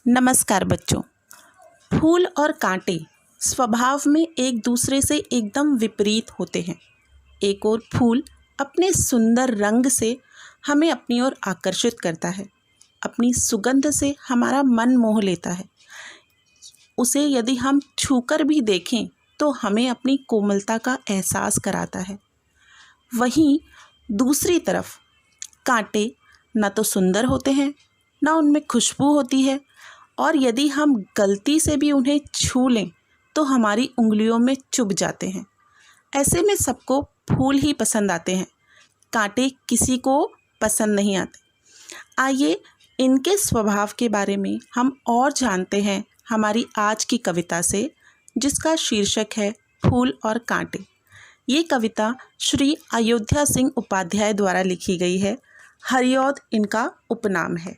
नमस्कार बच्चों। फूल और कांटे स्वभाव में एक दूसरे से एकदम विपरीत होते हैं। एक और फूल अपने सुंदर रंग से हमें अपनी ओर आकर्षित करता है, अपनी सुगंध से हमारा मन मोह लेता है। उसे यदि हम छूकर भी देखें तो हमें अपनी कोमलता का एहसास कराता है। वहीं दूसरी तरफ कांटे न तो सुंदर होते हैं, न उनमें खुशबू होती है, और यदि हम गलती से भी उन्हें छू लें तो हमारी उंगलियों में चुभ जाते हैं। ऐसे में सबको फूल ही पसंद आते हैं, कांटे किसी को पसंद नहीं आते। आइए इनके स्वभाव के बारे में हम और जानते हैं हमारी आज की कविता से, जिसका शीर्षक है फूल और कांटे। ये कविता श्री अयोध्या सिंह उपाध्याय द्वारा लिखी गई है। हरिऔध इनका उपनाम है।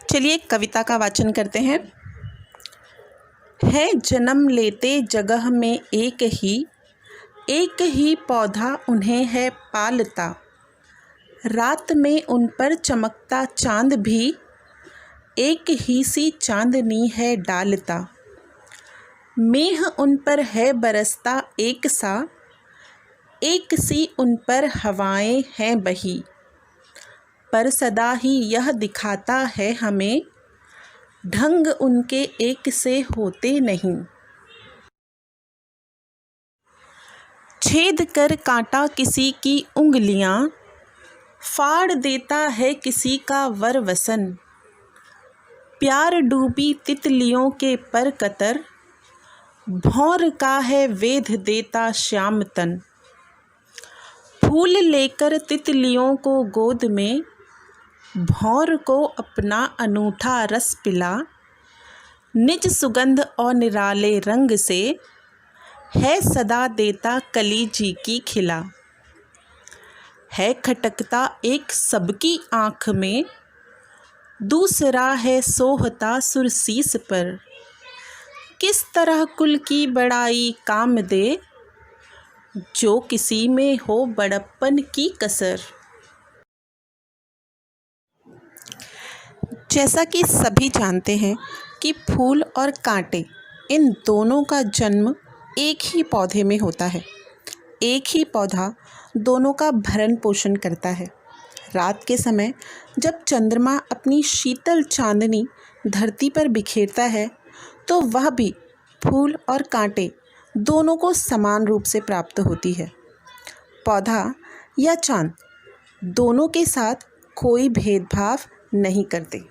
चलिए कविता का वाचन करते हैं। है जन्म लेते जगह में एक ही पौधा उन्हें है पालता। रात में उन पर चमकता चांद भी एक ही सी चांदनी है डालता। मेह उन पर है बरसता एक सा, एक सी उन पर हवाएं हैं बही। पर सदा ही यह दिखाता है हमें, ढंग उनके एक से होते नहीं। छेद कर कांटा किसी की उंगलियां, फाड़ देता है किसी का वर वसन। प्यार डूबी तितलियों के पर कतर, भौर का है वेध देता श्याम तन। फूल लेकर तितलियों को गोद में, भौर को अपना अनूठा रस पिला। निज सुगंध और निराले रंग से, है सदा देता कली जी की खिला। है खटकता एक सबकी आँख में, दूसरा है सोहता सुरसीस पर। किस तरह कुल की बड़ाई काम दे, जो किसी में हो बड़प्पन की कसर। जैसा कि सभी जानते हैं कि फूल और कांटे इन दोनों का जन्म एक ही पौधे में होता है। एक ही पौधा दोनों का भरण पोषण करता है। रात के समय जब चंद्रमा अपनी शीतल चांदनी धरती पर बिखेरता है तो वह भी फूल और कांटे दोनों को समान रूप से प्राप्त होती है। पौधा या चांद दोनों के साथ कोई भेदभाव नहीं करते।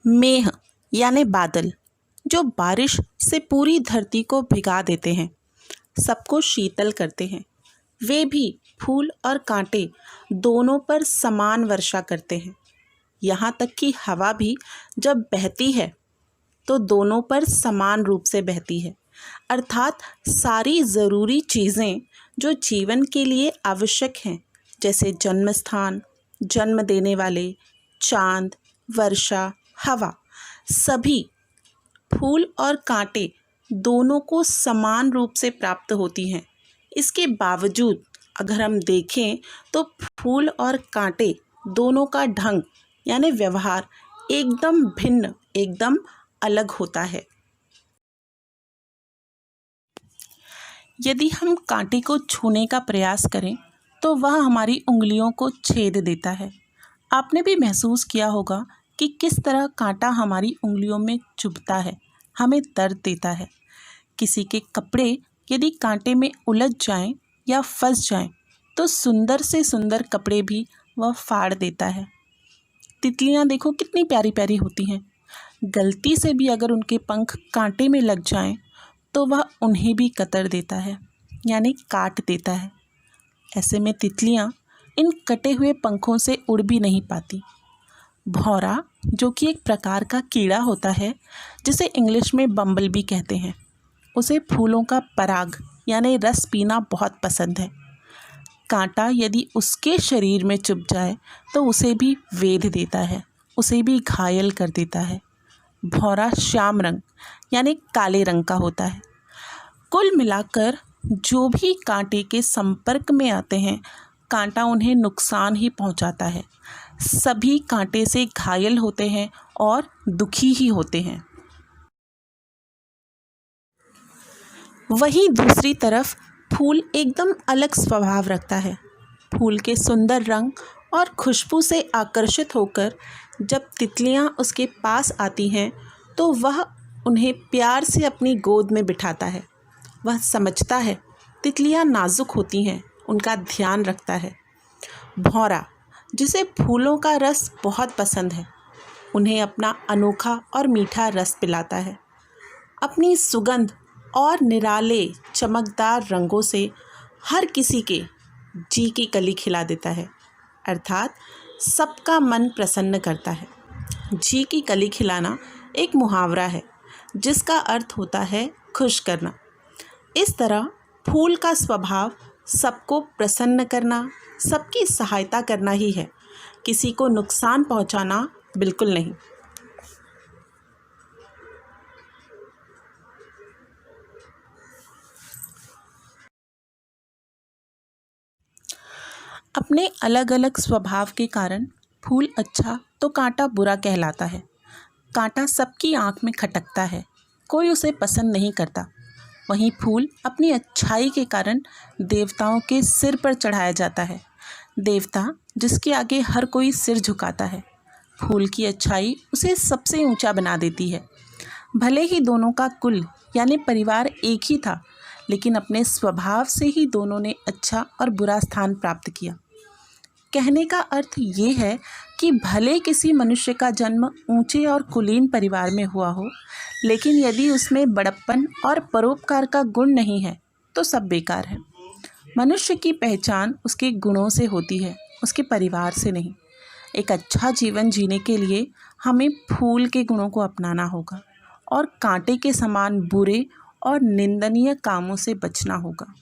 मेह यानी बादल, जो बारिश से पूरी धरती को भिगा देते हैं, सबको शीतल करते हैं, वे भी फूल और कांटे दोनों पर समान वर्षा करते हैं। यहाँ तक कि हवा भी जब बहती है तो दोनों पर समान रूप से बहती है। अर्थात सारी ज़रूरी चीज़ें जो जीवन के लिए आवश्यक हैं, जैसे जन्म स्थान, जन्म देने वाले, चांद, वर्षा, हवा, सभी फूल और कांटे दोनों को समान रूप से प्राप्त होती हैं। इसके बावजूद अगर हम देखें तो फूल और कांटे दोनों का ढंग यानी व्यवहार एकदम भिन्न, एकदम अलग होता है। यदि हम कांटे को छूने का प्रयास करें तो वह हमारी उंगलियों को छेद देता है। आपने भी महसूस किया होगा कि किस तरह कांटा हमारी उंगलियों में चुभता है, हमें दर्द देता है। किसी के कपड़े यदि कांटे में उलझ जाएं या फंस जाएं तो सुंदर से सुंदर कपड़े भी वह फाड़ देता है। तितलियां देखो कितनी प्यारी प्यारी होती हैं, गलती से भी अगर उनके पंख कांटे में लग जाएं तो वह उन्हें भी कतर देता है, यानी काट देता है। ऐसे में तितलियां इन कटे हुए पंखों से उड़ भी नहीं पाती। भौरा, जो कि एक प्रकार का कीड़ा होता है, जिसे इंग्लिश में बम्बल बी कहते हैं, उसे फूलों का पराग यानी रस पीना बहुत पसंद है। कांटा यदि उसके शरीर में चुभ जाए तो उसे भी वेध देता है, उसे भी घायल कर देता है। भौरा श्याम रंग यानी काले रंग का होता है। कुल मिलाकर जो भी कांटे के संपर्क में आते हैं, कांटा उन्हें नुकसान ही पहुंचाता है। सभी कांटे से घायल होते हैं और दुखी ही होते हैं। वहीं दूसरी तरफ फूल एकदम अलग स्वभाव रखता है। फूल के सुंदर रंग और खुशबू से आकर्षित होकर जब तितलियां उसके पास आती हैं तो वह उन्हें प्यार से अपनी गोद में बिठाता है। वह समझता है तितलियां नाजुक होती हैं, उनका ध्यान रखता है। भौरा, जिसे फूलों का रस बहुत पसंद है, उन्हें अपना अनोखा और मीठा रस पिलाता है। अपनी सुगंध और निराले चमकदार रंगों से हर किसी के जी की कली खिला देता है, अर्थात सबका मन प्रसन्न करता है। जी की कली खिलाना एक मुहावरा है जिसका अर्थ होता है खुश करना। इस तरह फूल का स्वभाव सबको प्रसन्न करना, सबकी सहायता करना ही है, किसी को नुकसान पहुंचाना बिल्कुल नहीं। अपने अलग अलग स्वभाव के कारण फूल अच्छा तो कांटा बुरा कहलाता है। कांटा सबकी आंख में खटकता है, कोई उसे पसंद नहीं करता। वहीं फूल अपनी अच्छाई के कारण देवताओं के सिर पर चढ़ाया जाता है, देवता जिसके आगे हर कोई सिर झुकाता है। फूल की अच्छाई उसे सबसे ऊंचा बना देती है। भले ही दोनों का कुल यानी परिवार एक ही था, लेकिन अपने स्वभाव से ही दोनों ने अच्छा और बुरा स्थान प्राप्त किया। कहने का अर्थ ये है कि भले किसी मनुष्य का जन्म ऊंचे और कुलीन परिवार में हुआ हो, लेकिन यदि उसमें बड़प्पन और परोपकार का गुण नहीं है तो सब बेकार है। मनुष्य की पहचान उसके गुणों से होती है, उसके परिवार से नहीं। एक अच्छा जीवन जीने के लिए हमें फूल के गुणों को अपनाना होगा और कांटे के समान बुरे और निंदनीय कामों से बचना होगा।